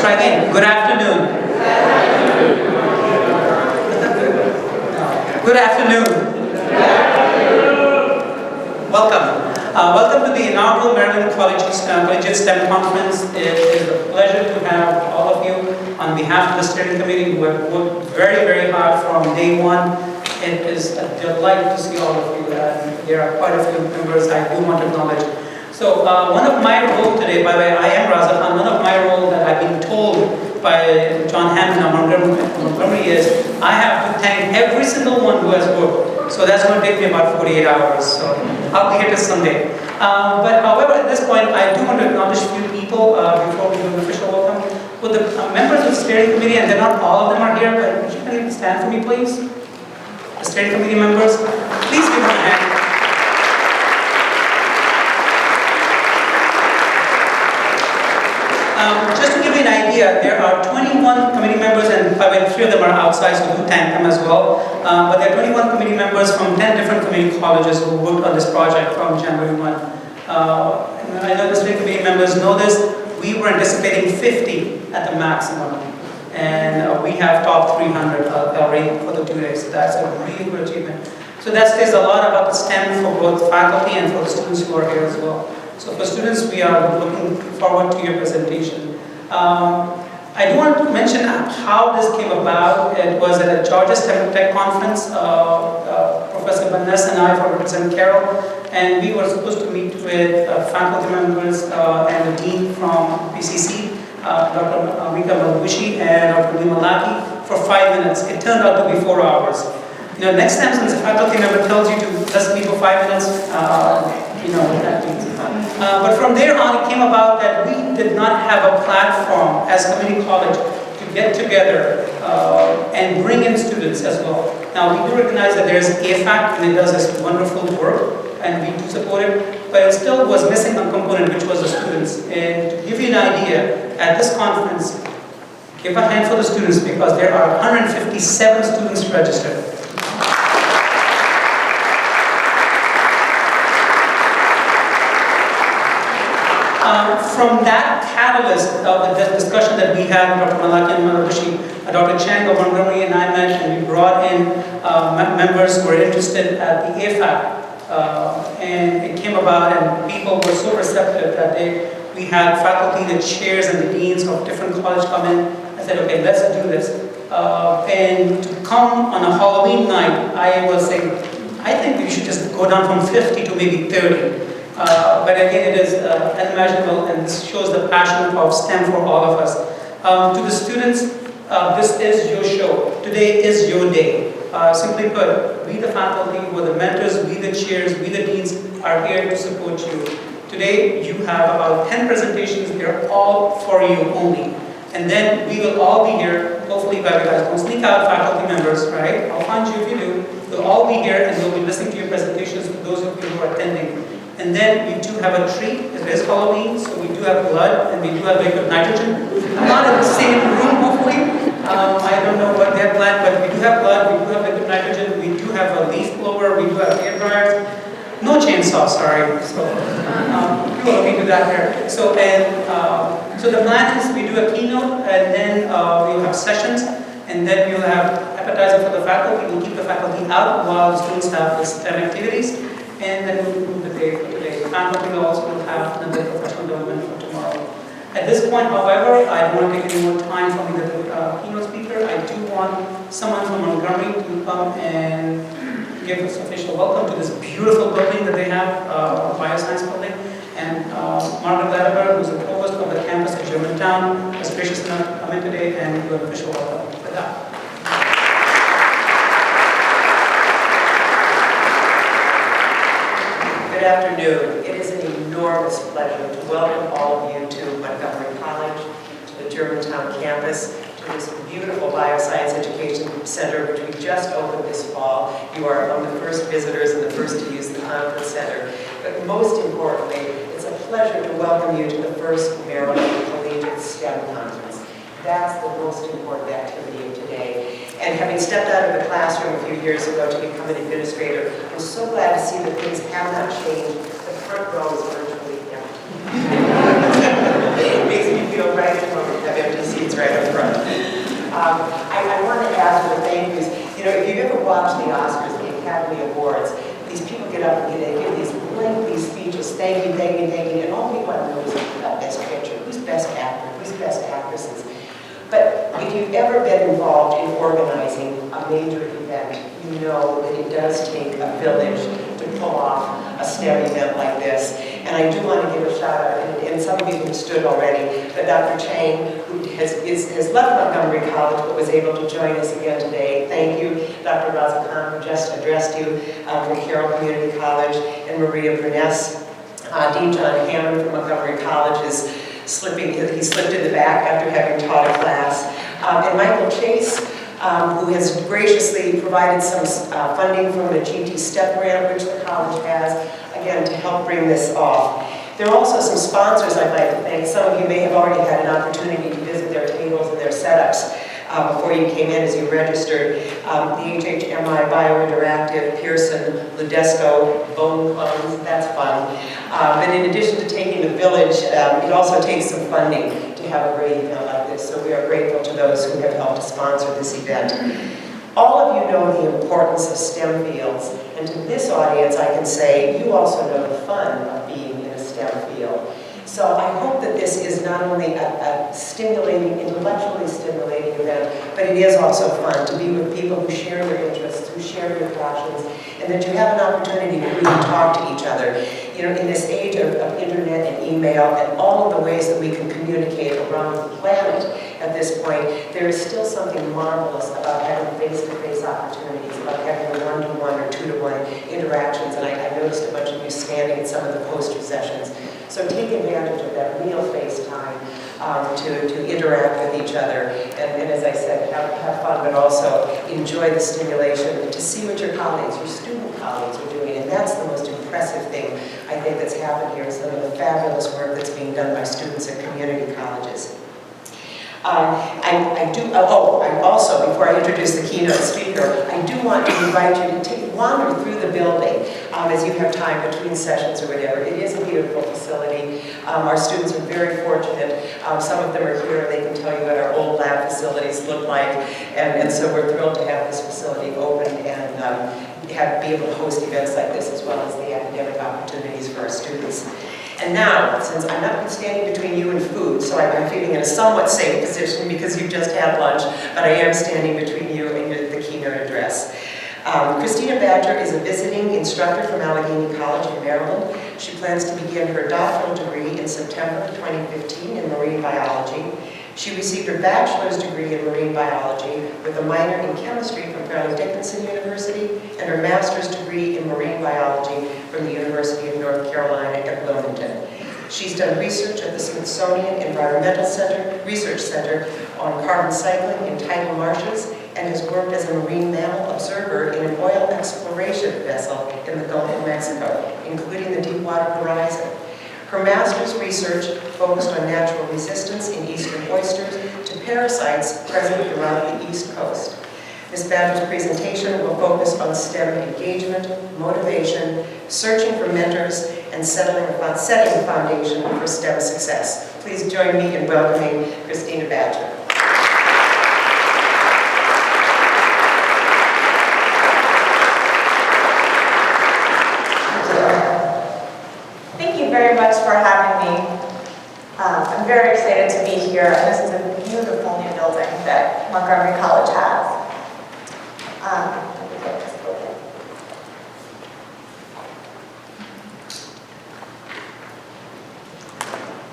try again. Good afternoon. Good afternoon. Welcome. Welcome to the inaugural Maryland Collegiate STEM Conference. It is a pleasure to have all of you on behalf of the steering committee who have worked very, very hard from day one. It is a delight to see all of you, and there are quite a few members I do want to acknowledge. So one of my roles today, by the way, I am Raza Khan, one of my roles that I've been told by John Hammond of Montgomery is I have to thank every single one who has worked. So that's going to take me about 48 hours, so I'll be here till Sunday. But however, at this point, I do want to acknowledge a few people before we do an official welcome. With the members of the steering committee, and they're not all of them are here, but would you kindly stand for me, please? The steering committee members, please give them a hand. Just to give you an idea, there are 21 committee members, and by the way, 3 of them are outside, so do thank them as well. But there are 21 committee members from 10 different community colleges who worked on this project from January 1. I know the steering committee members know this. We were anticipating 50 at the maximum, and we have topped 300 already for the 2 days. So that's a really good achievement. So that says a lot about the STEM for both faculty and for the students who are here as well. So for students, we are looking forward to your presentation. I do want to mention how this came about. It was at a Georgia STEM Tech Conference. Professor Vanessa and I for Representative Carroll, and we were supposed to meet with faculty members and the dean from PCC, Dr. Amika Malbushi and Dr. Malaki for 5 minutes. It turned out to be 4 hours. You know, next time since a faculty member tells you to just meet for 5 minutes, you know what that means. But from there on, it came about that we did not have a platform as community college to get together and bring in students as well. Now, we do recognize that there's AFAC, and it does this wonderful work, and we do support it, but it still was missing a component, which was the students. And to give you an idea, at this conference, give a hand for the students because there are 157 students registered. From that catalyst of the discussion that we had with Dr. Malaki and Malabushi, Dr. Chang of Montgomery and I met, and we brought in members who were interested at the AFAC. And it came about, and people were so receptive that we had faculty, the chairs and the deans of different colleges come in. I said, okay, let's do this. And to come on a Halloween night, I was saying, I think we should just go down from 50 to maybe 30. But again, it is unimaginable, and this shows the passion of STEM for all of us. To the students, this is your show. Today is your day. Simply put, we the faculty, we the mentors, we the chairs, we the deans are here to support you. Today, you have about 10 presentations. They're all for you only. And then we will all be here, hopefully by you guys don't sneak out faculty members, right? I'll find you if you do. We'll all be here and we'll be listening to your presentations for those of you who are attending. And then we do have a treat. It is Halloween, so we do have blood and we do have liquid nitrogen. I'm not in the same room, hopefully. I don't know what they're planned, but we do have blood, we do have liquid nitrogen, we do have a leaf blower, we do have hair dryers. No chainsaw, sorry. So we will look into that here. So so the plan is we do a keynote, and then we'll have sessions, and then we'll have appetizer for the faculty. We'll keep the faculty out while the students have the STEM activities. And then we'll conclude the day for today. The faculty will also have another professional development for tomorrow. At this point, however, I don't want to take any more time from the keynote speaker. I do want someone from Montgomery to come and give us official welcome to this beautiful building that they have, Bioscience Building. And Margaret Latimer, who's the provost of the campus at Germantown, was gracious enough to come in today and do an official welcome for that. Good afternoon. It is an enormous pleasure to welcome all of you to Montgomery College, to the Germantown campus, to this beautiful Bioscience Education Center, which we just opened this fall. You are among the first visitors and the first to use the conference center. But most importantly, it's a pleasure to welcome you to the first Maryland Collegiate STEM Conference. That's the most important activity of today. And having stepped out of the classroom a few years ago to become an administrator, I'm so glad to see that things have not changed. The front row is virtually empty. It makes me feel right at home to have empty seats you've ever been involved in organizing a major event, you know that it does take a village to pull off a STEM event like this. And I do want to give a shout out, and some of you have stood already, but Dr. Chang, who has left Montgomery College but was able to join us again today. Thank you, Dr. Raza Khan, who just addressed you from Carroll Community College, and Maria Burness. Dean John Hammond from Montgomery College is he slipped in the back after having taught a class. And Michael Chase, who has graciously provided some funding from the GT STEP grant, which the college has, again, to help bring this off. There are also some sponsors I'd like to thank. Some of you may have already had an opportunity to visit their tables and their setups before you came in as you registered. The HHMI Biointeractive, Pearson, Ludesco, Bone Clones, that's fun. But in addition to taking the village, it also takes some funding to have a great event like this. So we are grateful to those who have helped to sponsor this event. All of you know the importance of STEM fields, and to this audience I can say you also know the fun of being in a STEM field. So I hope that this is not only a stimulating, intellectually stimulating event, but it is also fun to be with people who share your interests, who share your passions, and that you have an opportunity to really talk to each other. You know, in this age of internet and email and all of the ways that we can communicate around the planet at this point, there is still something marvelous about having face-to-face opportunities, about having one-to-one or two-to-one interactions. And I noticed a bunch of you standing at some of the poster sessions. So take advantage of that real face time to interact with each other. And as I said, have fun, but also enjoy the stimulation to see what your colleagues, your student colleagues are doing. And that's the most impressive thing I think that's happened here, some of the fabulous work that's being done by students at community colleges. I also, before I introduce the keynote speaker, I do want to invite you to wander through the building as you have time between sessions or whatever. It is a beautiful facility. Our students are very fortunate. Some of them are here and they can tell you what our old lab facilities look like. And so we're thrilled to have this facility open and be able to host events like this as well as the academic opportunities for our students. And now, since I'm not standing between you and food, so I'm feeling in a somewhat safe position because you've just had lunch, but I am standing between you and the keynote address. Christina Badger is a visiting instructor from Allegheny College in Maryland. She plans to begin her doctoral degree in September 2015 in marine biology. She received her bachelor's degree in marine biology with a minor in chemistry from Fairleigh Dickinson University and her master's degree in marine biology from the University of North Carolina at Wilmington. She's done research at the Smithsonian Environmental Research Center on carbon cycling in tidal marshes and has worked as a marine mammal observer in an oil exploration vessel in the Gulf of Mexico, including the Deepwater Horizon. Her master's research focused on natural resistance in eastern oysters to parasites present around the East Coast. Ms. Badger's presentation will focus on STEM engagement, motivation, searching for mentors, and setting a foundation for STEM success. Please join me in welcoming Christina Badger. Very much for having me. I'm very excited to be here, and this is a beautiful new building that Montgomery College has. Let me get this open.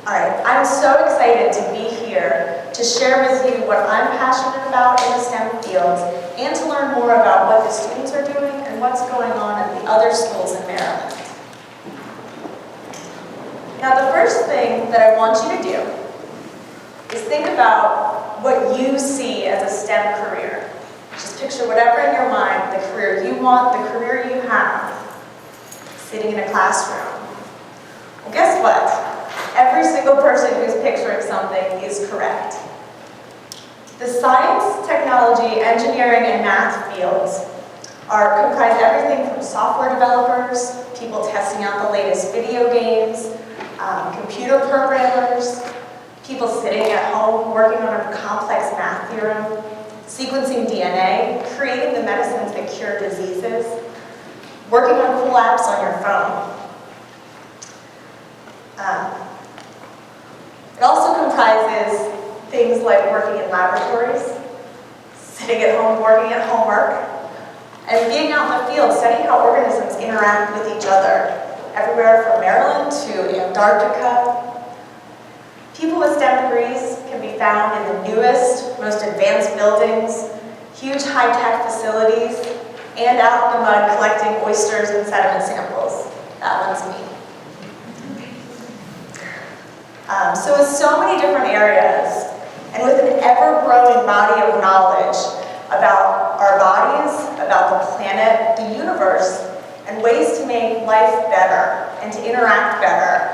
All right, I'm so excited to be here to share with you what I'm passionate about in the STEM fields and to learn more about what the students are doing and what's going on at the other schools in Maryland. Now, the first thing that I want you to do is think about what you see as a STEM career. Just picture whatever in your mind, the career you want, the career you have, sitting in a classroom. Well, guess what? Every single person who's picturing something is correct. The science, technology, engineering, and math fields comprise everything from software developers, people testing out the latest video games, computer programmers, people sitting at home working on a complex math theorem, sequencing DNA, creating the medicines that cure diseases, working on cool apps on your phone. It also comprises things like working in laboratories, sitting at home, working at homework, and being out in the field, studying how organisms interact with each other, everywhere from Maryland to Antarctica. People with STEM degrees can be found in the newest, most advanced buildings, huge high-tech facilities, and out in the mud collecting oysters and sediment samples. That one's me. So with so many different areas, and with an ever-growing body of knowledge about our bodies, about the planet, the universe, and ways to make life better and to interact better,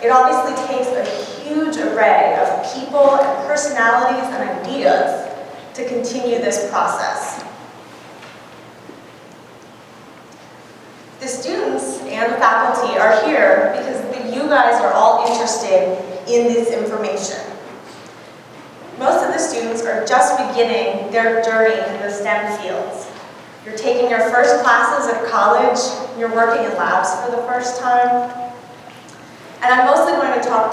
it obviously takes a huge array of people and personalities and ideas to continue this process. The students and the faculty are here because you guys are all interested in this information. Most of the students are just beginning their journey in the STEM fields. You're taking your first classes at college, you're working in labs for the first time, and I'm mostly going to talk